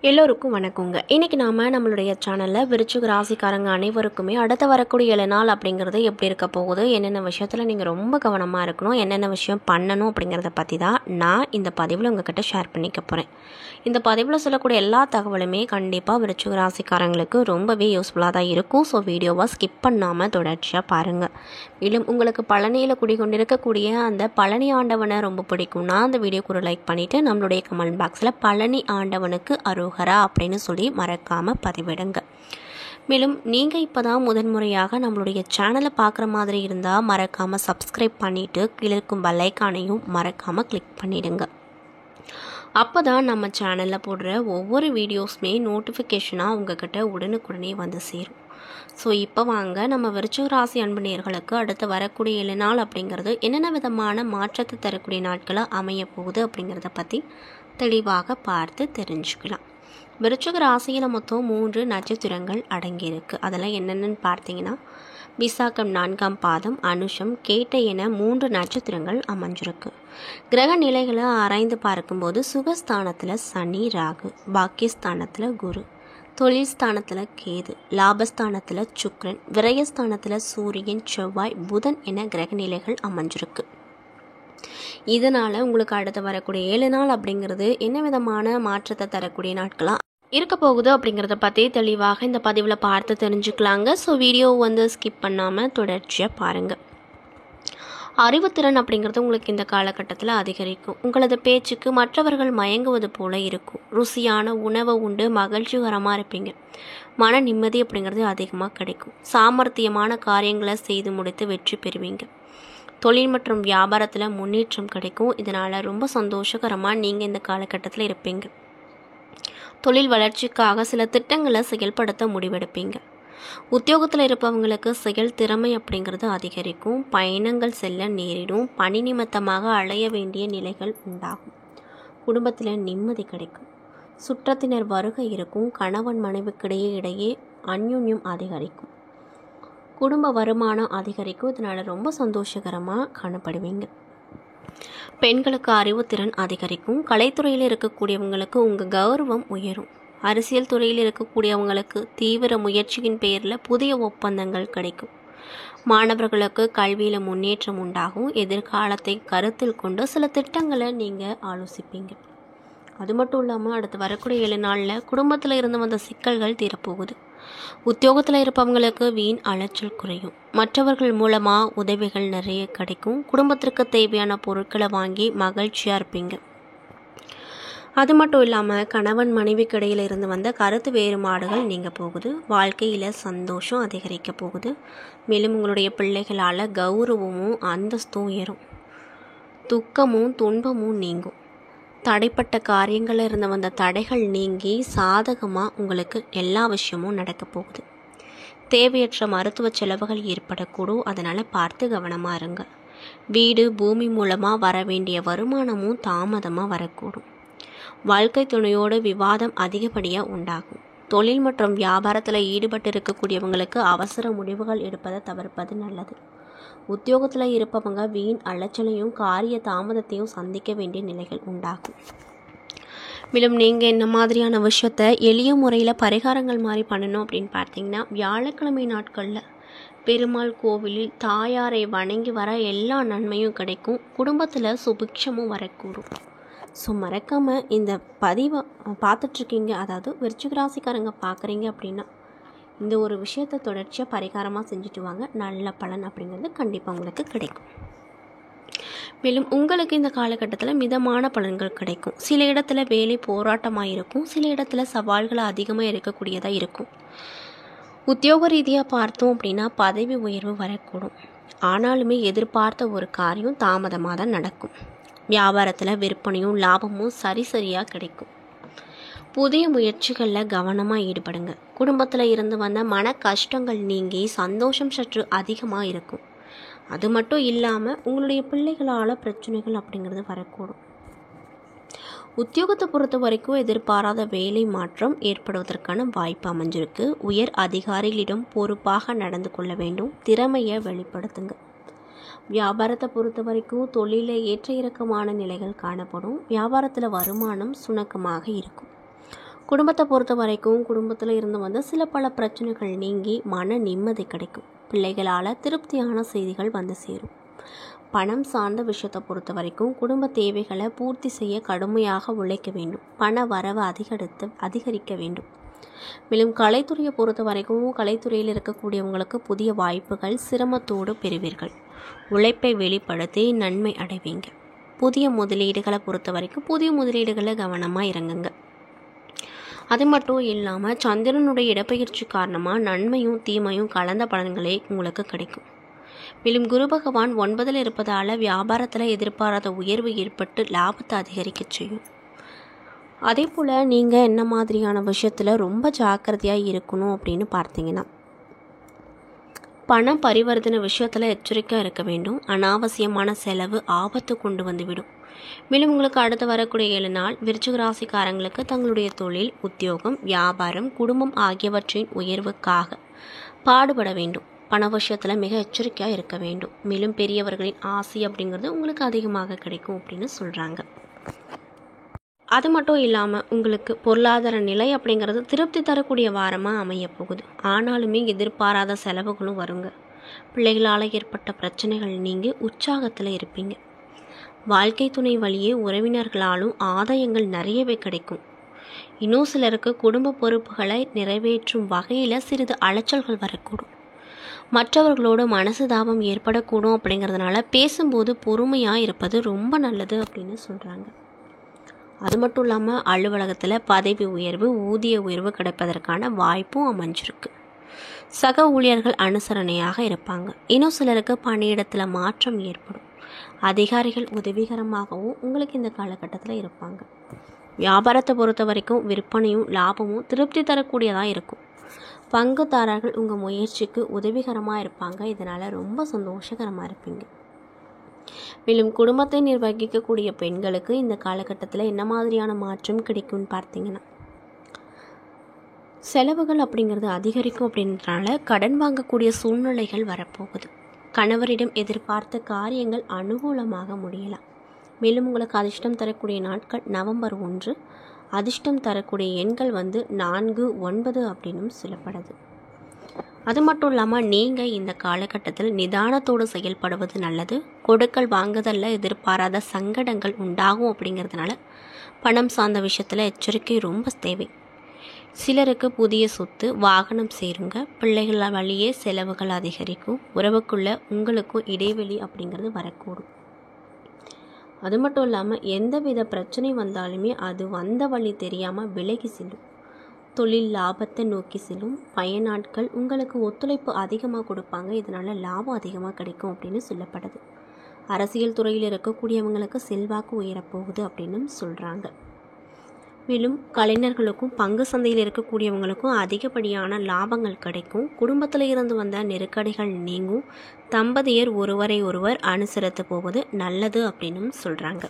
எல்லோருக்கும் வணக்கங்க. இன்றைக்கி நாம் நம்மளுடைய சேனலில் விருச்சிக ராசிக்காரங்க அனைவருக்குமே அடுத்து வரக்கூடிய 7 நாள் அப்படிங்கிறது எப்படி இருக்க போகுது, என்னென்ன விஷயத்தில் நீங்கள் ரொம்ப கவனமாக இருக்கணும், என்னென்ன விஷயம் பண்ணணும் அப்படிங்கிறத பற்றி தான் நான் இந்த பதிவில் உங்ககிட்ட ஷேர் பண்ணிக்க போகிறேன். இந்த பதிவில் சொல்லக்கூடிய எல்லா தகவலுமே கண்டிப்பாக விருச்சிக ராசிக்காரங்களுக்கு ரொம்பவே யூஸ்ஃபுல்லாக தான் இருக்கும். ஸோ வீடியோவை ஸ்கிப் பண்ணாமல் தொடர்ச்சியாக பாருங்கள். மேலும் உங்களுக்கு பழனியில் குடிக்கொண்டிருக்கக்கூடிய அந்த பழனி ஆண்டவனை ரொம்ப பிடிக்கும்னா அந்த வீடியோக்கு ஒரு லைக் பண்ணிவிட்டு நம்மளுடைய கமெண்ட் பாக்ஸில் பழனி ஆண்டவனுக்கு அரோகரா அப்படின்னு சொல்லி மறக்காமல் பதிவிடுங்க. மேலும் நீங்கள் இப்போ தான் முதன்முறையாக நம்மளுடைய சேனலை பார்க்குற மாதிரி இருந்தால் மறக்காமல் சப்ஸ்கிரைப் பண்ணிவிட்டு கீழே இருக்கும் பெல் ஐகானையும் மறக்காமல் கிளிக் பண்ணிவிடுங்க. அப்போ தான் நம்ம சேனலில் போடுற ஒவ்வொரு வீடியோஸுமே நோட்டிஃபிகேஷனாக உங்ககிட்ட உடனுக்குடனே வந்து சேரும். ஸோ இப்போ வாங்க நம்ம விருச்சிக ராசி அன்பு நேயர்களுக்கு அடுத்து வரக்கூடிய 7 நாள் அப்படிங்கிறது என்னென்ன விதமான மாற்றத்தை தரக்கூடிய நாட்களாக அமைய போகுது அப்படிங்கிறத பற்றி தெளிவாக பார்த்து தெரிஞ்சுக்கலாம். விருச்சிக ராசியில் மொத்தம் 3 நட்சத்திரங்கள் அடங்கியிருக்கு. அதெல்லாம் என்னென்னு பார்த்தீங்கன்னா விசாகம் 4ஆம் பாதம், அனுஷம், கேட்டை என 3 நட்சத்திரங்கள் அமைஞ்சிருக்கு. கிரக நிலைகளை ஆராய்ந்து பார்க்கும்போது சுகஸ்தானத்தில் சனி, ராகு, பாக்கியஸ்தானத்தில் குரு, தொழில் ஸ்தானத்தில் கேது, லாபஸ்தானத்தில் சுக்கிரன், விரயஸ்தானத்தில் சூரியன், செவ்வாய், புதன் என கிரக நிலைகள் அமைஞ்சிருக்கு. இதனால் உங்களுக்கு அடுத்து வரக்கூடிய 7 நாள் அப்படிங்கிறது என்ன விதமான மாற்றத்தை தரக்கூடிய நாட்களாக இருக்க போகுது அப்படிங்கிறத பற்றி தெளிவாக இந்த பதிவில் பார்த்து தெரிஞ்சுக்கலாங்க. ஸோ வீடியோ ஸ்கிப் பண்ணாமல் தொடர்ச்சியாக பாருங்கள். அறிவுத்திறன் அப்படிங்கிறது உங்களுக்கு இந்த காலகட்டத்தில் அதிகரிக்கும். உங்களது பேச்சுக்கு மற்றவர்கள் மயங்குவது போல இருக்கும். ருசியான உணவை உண்டு மகிழ்ச்சிகரமாக இருப்பீங்க. மன நிம்மதி அப்படிங்கிறது அதிகமாக கிடைக்கும். சாமர்த்தியமான காரியங்களை செய்து முடித்து வெற்றி பெறுவீங்க. தொழில் மற்றும் வியாபாரத்தில் முன்னேற்றம் கிடைக்கும். இதனால் ரொம்ப சந்தோஷகரமாக நீங்கள் இந்த காலகட்டத்தில் இருப்பீங்க. தொழில் வளர்ச்சிக்காக சில திட்டங்களை செயல்படுத்த முடிவெடுப்பீங்க. உத்தியோகத்தில் இருப்பவங்களுக்கு செயல் திறமை அப்படிங்கிறது அதிகரிக்கும். பயணங்கள் செல்ல நேரிடும். பணி நிமித்தமாக அலைய வேண்டிய நிலைகள் உண்டாகும். குடும்பத்தில் நிம்மதி கிடைக்கும். சுற்றத்தினர் வருகை இருக்கும். கணவன் மனைவிக்கிடையே அந்யோன்யம் அதிகரிக்கும். குடும்ப வருமானம் அதிகரிக்கும். இதனால் ரொம்ப சந்தோஷகரமாக காணப்படுவீங்க. பெண்களுக்கு அறிவுத்திறன் அதிகரிக்கும். கலைத்துறையில் இருக்கக்கூடியவங்களுக்கு உங்கள் கௌரவம் உயரும். அரசியல் துறையில் இருக்கக்கூடியவங்களுக்கு தீவிர முயற்சியின் பேரில் புதிய ஒப்பந்தங்கள் கிடைக்கும். மாணவர்களுக்கு கல்வியில் முன்னேற்றம் உண்டாகும். எதிர்காலத்தை கருத்தில் கொண்டு சில திட்டங்களை நீங்கள் ஆலோசிப்பீங்க. அது மட்டும் இல்லாமல் அடுத்து வரக்கூடிய 7 நாளில் குடும்பத்தில் இருந்து வந்த சிக்கல்கள் தீரப்போகுது. உத்தியோகத்தில் இருப்பவங்களுக்கு வீண் அலைச்சல் குறையும். மற்றவர்கள் மூலமாக உதவிகள் நிறைய கிடைக்கும். குடும்பத்திற்கு தேவையான பொருட்களை வாங்கி மகிழ்ச்சியாக இருப்பீங்க. அது மட்டும் இல்லாமல் கணவன் மனைவிக்கு இடையில் இருந்து வந்த கருத்து வேறுபாடுகள் நீங்க போகுது. வாழ்க்கையில் சந்தோஷம் அதிகரிக்க போகுது. மேலும் உங்களுடைய பிள்ளைகளால் கௌரவமும் அந்தஸ்தும் உயரும். துக்கமும் துன்பமும் நீங்கும். தடைப்பட்ட காரியங்களில் இருந்து வந்த தடைகள் நீங்கி சாதகமாக உங்களுக்கு எல்லா விஷயமும் நடக்க போகுது. தேவையற்ற மருத்துவ செலவுகள் ஏற்படக்கூடும். அதனால் பார்த்து கவனமாக இருங்க. வீடு பூமி மூலமாக வர வேண்டிய வருமானமும் தாமதமாக வரக்கூடும். வாழ்க்கை துணையோடு விவாதம் அதிகப்படியாக உண்டாகும். தொழில் மற்றும் வியாபாரத்தில் ஈடுபட்டு இருக்கக்கூடியவங்களுக்கு அவசர முடிவுகள் எடுப்பதை தவிர்ப்பது நல்லது. உத்தியோகத்தில் இருப்பவங்க வீண் அலைச்சலையும் காரிய தாமதத்தையும் சந்திக்க வேண்டிய நிலைகள் உண்டாகும். மேலும் நீங்கள் என்ன மாதிரியான விஷயத்தை எளிய முறையில் பரிகாரங்கள் மாதிரி பண்ணணும் அப்படின்னு பார்த்தீங்கன்னா வியாழக்கிழமை நாட்களில் பெருமாள் கோவிலில் தாயாரை வணங்கி வர எல்லா நன்மையும் கிடைக்கும். குடும்பத்தில் சுபிக்ஷமும் வரக்கூடும். ஸோ மறக்காமல் இந்த பதிவை பார்த்துட்ருக்கீங்க, அதாவது விருச்சிக ராசிக்காரங்க பார்க்குறீங்க அப்படின்னா இந்த ஒரு விஷயத்தை தொடர்ச்சியாக பரிகாரமாக செஞ்சுட்டு வாங்க. நல்ல பலன் அப்படிங்கிறது கண்டிப்பாக உங்களுக்கு கிடைக்கும். மேலும் உங்களுக்கு இந்த காலகட்டத்தில் மிதமான பலன்கள் கிடைக்கும். சில இடத்துல வேலை போராட்டமாக இருக்கும். சில இடத்துல சவால்கள் அதிகமாக இருக்கக்கூடியதாக இருக்கும். உத்தியோக ரீதியாக பார்த்தோம் அப்படின்னா பதவி உயர்வு வரக்கூடும். ஆனாலுமே எதிர்பார்த்த ஒரு காரியம் தாமதமாக தான் நடக்கும். வியாபாரத்தில் விற்பனையும் லாபமும் சரியாக கிடைக்கும். புதிய முயற்சிகளில் கவனமாக ஈடுபடுங்க. குடும்பத்தில் இருந்து வந்த மன கஷ்டங்கள் நீங்கி சந்தோஷம் சற்று அதிகமாக இருக்கும். அது மட்டும் இல்லாமல் உங்களுடைய பிள்ளைகளால் பிரச்சனைகள் அப்படிங்கிறது வரக்கூடும். உத்தியோகத்தை பொறுத்த வரைக்கும் எதிர்பாராத வேலை மாற்றம் ஏற்படுவதற்கான வாய்ப்பு அமைஞ்சிருக்கு. உயர் அதிகாரிகளிடம் பொறுப்பாக நடந்து கொள்ள வேண்டும். திறமையை வெளிப்படுத்துங்க. வியாபாரத்தை பொறுத்த வரைக்கும் தொழிலில் ஏற்ற இறக்கமான நிலைகள் காணப்படும். வியாபாரத்தில் வருமானம் சுணக்கமாக இருக்கும். குடும்பத்தை பொறுத்த வரைக்கும் குடும்பத்தில் இருந்து வந்து பல பிரச்சனைகள் நீங்கி மன நிம்மதி கிடைக்கும். பிள்ளைகளால் திருப்தியான செய்திகள் வந்து சேரும். பணம் சார்ந்த விஷயத்தை பொறுத்த வரைக்கும் குடும்ப தேவைகளை பூர்த்தி செய்ய கடுமையாக உழைக்க வேண்டும். பண வரவு அதிகரிக்க வேண்டும். மேலும் கலைத்துறையை பொறுத்த வரைக்கும் கலைத்துறையில் இருக்கக்கூடியவங்களுக்கு புதிய வாய்ப்புகள் சிரமத்தோடு பெறுவீர்கள். உழைப்பை வெளிப்படுத்தி நன்மை அடைவீங்க. புதிய முதலீடுகளை பொறுத்த வரைக்கும் புதிய முதலீடுகளை கவனமாக இறங்குங்க. அது மட்டும் இல்லாமல் சந்திரனுடைய இடப்பெயர்ச்சி காரணமாக நன்மையும் தீமையும் கலந்த பலன்களே உங்களுக்கு கிடைக்கும். மேலும் குரு பகவான் 9ல் இருப்பதால் வியாபாரத்தில் எதிர்பாராத உயர்வு ஏற்பட்டு லாபத்தை அதிகரிக்க செய்யும். அதே போல் நீங்கள் என்ன மாதிரியான விஷயத்தில் ரொம்ப ஜாக்கிரதையாக இருக்கணும் அப்படின்னு பார்த்தீங்கன்னா, பண பரிவர்த்தனை விஷயத்தில் எச்சரிக்கையாக இருக்க வேண்டும். அனாவசியமான செலவு ஆபத்து கொண்டு வந்துவிடும். மேலும் உங்களுக்கு அடுத்து வரக்கூடிய 7 நாள் விருச்சிக ராசிக்காரங்களுக்கு தங்களுடைய தொழில், உத்தியோகம், வியாபாரம், குடும்பம் ஆகியவற்றின் உயர்வுக்காக பாடுபட வேண்டும். பண விஷயத்தில் மிக எச்சரிக்கையாக இருக்க வேண்டும். மேலும் பெரியவர்களின் ஆசை அப்படிங்கிறது உங்களுக்கு அதிகமாக கிடைக்கும் அப்படின்னு சொல்கிறாங்க. அது மட்டும் இல்லாமல் உங்களுக்கு பொருளாதார நிலை அப்படிங்கிறது திருப்தி தரக்கூடிய வாரமாக அமைய போகுது. ஆனாலுமே எதிர்பாராத செலவுகளும் வருங்க. பிள்ளைகளால் ஏற்பட்ட பிரச்சனைகள் நீங்கி உற்சாகத்தில் இருப்பீங்க. வாழ்க்கை துணை வழியே உறவினர்களாலும் ஆதாயங்கள் நிறையவே கிடைக்கும். இன்னும் சிலருக்கு குடும்ப பொறுப்புகளை நிறைவேற்றும் வகையில் சிறிது அலைச்சல்கள் வரக்கூடும். மற்றவர்களோடு மனசுதாபம் ஏற்படக்கூடும். அப்படிங்கிறதுனால பேசும்போது பொறுமையாக இருப்பது ரொம்ப நல்லது அப்படின்னு சொல்கிறாங்க. அது மட்டும் இல்லாமல் அலுவலகத்தில் பதவி உயர்வு, ஊதிய உயர்வு கிடைப்பதற்கான வாய்ப்பும் அமைஞ்சிருக்கு. சக ஊழியர்கள் அனுசரணையாக இருப்பாங்க. இன்னும் சிலருக்கு பணியிடத்தில் மாற்றம் ஏற்படும். அதிகாரிகள் உதவிகரமாகவும் உங்களுக்கு இந்த காலகட்டத்தில் இருப்பாங்க. வியாபாரத்தை பொறுத்த வரைக்கும் விற்பனையும் லாபமும் திருப்தி தரக்கூடியதாக இருக்கும். பங்குதாரர்கள் உங்கள் முயற்சிக்கு உதவிகரமாக இருப்பாங்க. இதனால் ரொம்ப சந்தோஷகரமாக இருப்பீங்க. மேலும் குடும்பத்தை நிர்வகிக்கக்கூடிய பெண்களுக்கு இந்த காலகட்டத்தில் என்ன மாதிரியான மாற்றம் கிடைக்கும்னு பார்த்தீங்கன்னா, செலவுகள் அப்படிங்கிறது அதிகரிக்கும். அப்படின்றனால கடன் வாங்கக்கூடிய சூழ்நிலைகள் வரப்போகுது. கணவரிடம் எதிர்பார்த்த காரியங்கள் அனுகூலமாக முடியலாம். மேலும் உங்களுக்கு அதிர்ஷ்டம் தரக்கூடிய நாட்கள் நவம்பர் 1. அதிர்ஷ்டம் தரக்கூடிய எண்கள் 4, 9 அப்படின்னு சொல்லப்படுது. அது மட்டும் இல்லாமல் நீங்கள் இந்த காலகட்டத்தில் நிதானத்தோடு செயல்படுவது நல்லது. கொடுக்கல் வாங்குதலில் எதிர்பாராத சங்கடங்கள் உண்டாகும். அப்படிங்கிறதுனால பணம் சார்ந்த விஷயத்தில் எச்சரிக்கை ரொம்ப தேவை. சிலருக்கு புதிய சொத்து, வாகனம் சேருங்க. பிள்ளைகள் வழியே செலவுகள் அதிகரிக்கும். உறவுக்குள்ள உங்களுக்கும் இடைவெளி அப்படிங்கிறது வரக்கூடும். அது மட்டும் இல்லாமல் எந்தவித பிரச்சனை வந்தாலுமே அது வந்த வழி தெரியாமல் விலகி செல்லும். தொழில் லாபத்தை நோக்கி செல்லும். பயனாட்கள் உங்களுக்கு ஒத்துழைப்பு அதிகமாக கொடுப்பாங்க. இதனால் லாபம் அதிகமாக கிடைக்கும் அப்படின்னு சொல்லப்படுது. அரசியல் துறையில் இருக்கக்கூடியவங்களுக்கு செல்வாக்கு உயரப்போகுது அப்படின்னு சொல்கிறாங்க. மேலும் கலைஞர்களுக்கும் பங்கு சந்தையில் இருக்கக்கூடியவங்களுக்கும் அதிகப்படியான லாபங்கள் கிடைக்கும். குடும்பத்தில் இருந்து வந்த நெருக்கடிகள் நீங்கும். தம்பதியர் ஒருவரை ஒருவர் அனுசரித்து போவது நல்லது அப்படின்னு சொல்கிறாங்க.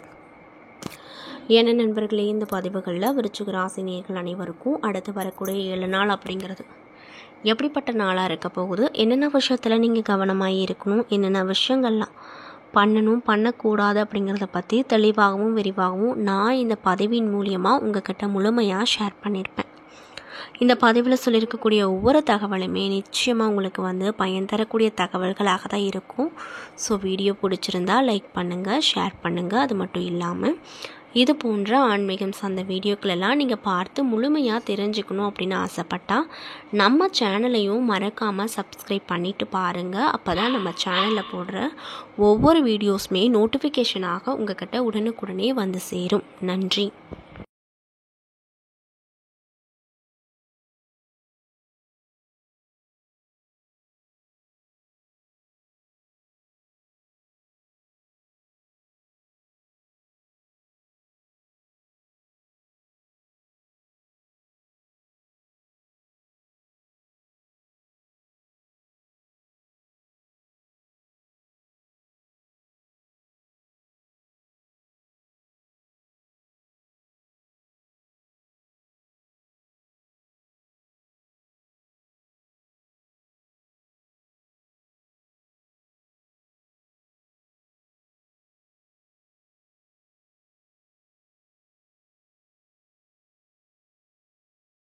ஏன்னா நண்பர்களே, இந்த பதிவுகளில் விருச்சிக ராசி நேயர்கள் அனைவருக்கும் அடுத்து வரக்கூடிய 7 நாள் அப்படிங்கிறது எப்படிப்பட்ட நாளாக இருக்க போகுது, என்னென்ன விஷயத்தில் நீங்கள் கவனமாக இருக்கணும், என்னென்ன விஷயங்கள்லாம் பண்ணணும் பண்ணக்கூடாது அப்படிங்கிறத பற்றி தெளிவாகவும் விரிவாகவும் நான் இந்த பதிவின் மூலியமாக உங்கள்கிட்ட முழுமையாக ஷேர் பண்ணியிருப்பேன். இந்த பதிவில் சொல்லியிருக்கக்கூடிய ஒவ்வொரு தகவலுமே நிச்சயமாக உங்களுக்கு பயன் தரக்கூடிய தகவல்களாக தான் இருக்கும். ஸோ வீடியோ பிடிச்சிருந்தா லைக் பண்ணுங்கள், ஷேர் பண்ணுங்கள். அது மட்டும் இல்லாமல் இது போன்ற ஆன்மீகம் சார்ந்த வீடியோக்களெல்லாம் நீங்கள் பார்த்து முழுமையாக தெரிஞ்சுக்கணும் அப்படின்னு ஆசைப்பட்டால் நம்ம சேனலையும் மறக்காமல் சப்ஸ்கிரைப் பண்ணிவிட்டு பாருங்கள். அப்போ தான் நம்ம சேனலில் போடுற ஒவ்வொரு வீடியோஸுமே நோட்டிஃபிகேஷனாக உங்கள்கிட்ட உடனுக்குடனே வந்து சேரும். நன்றி.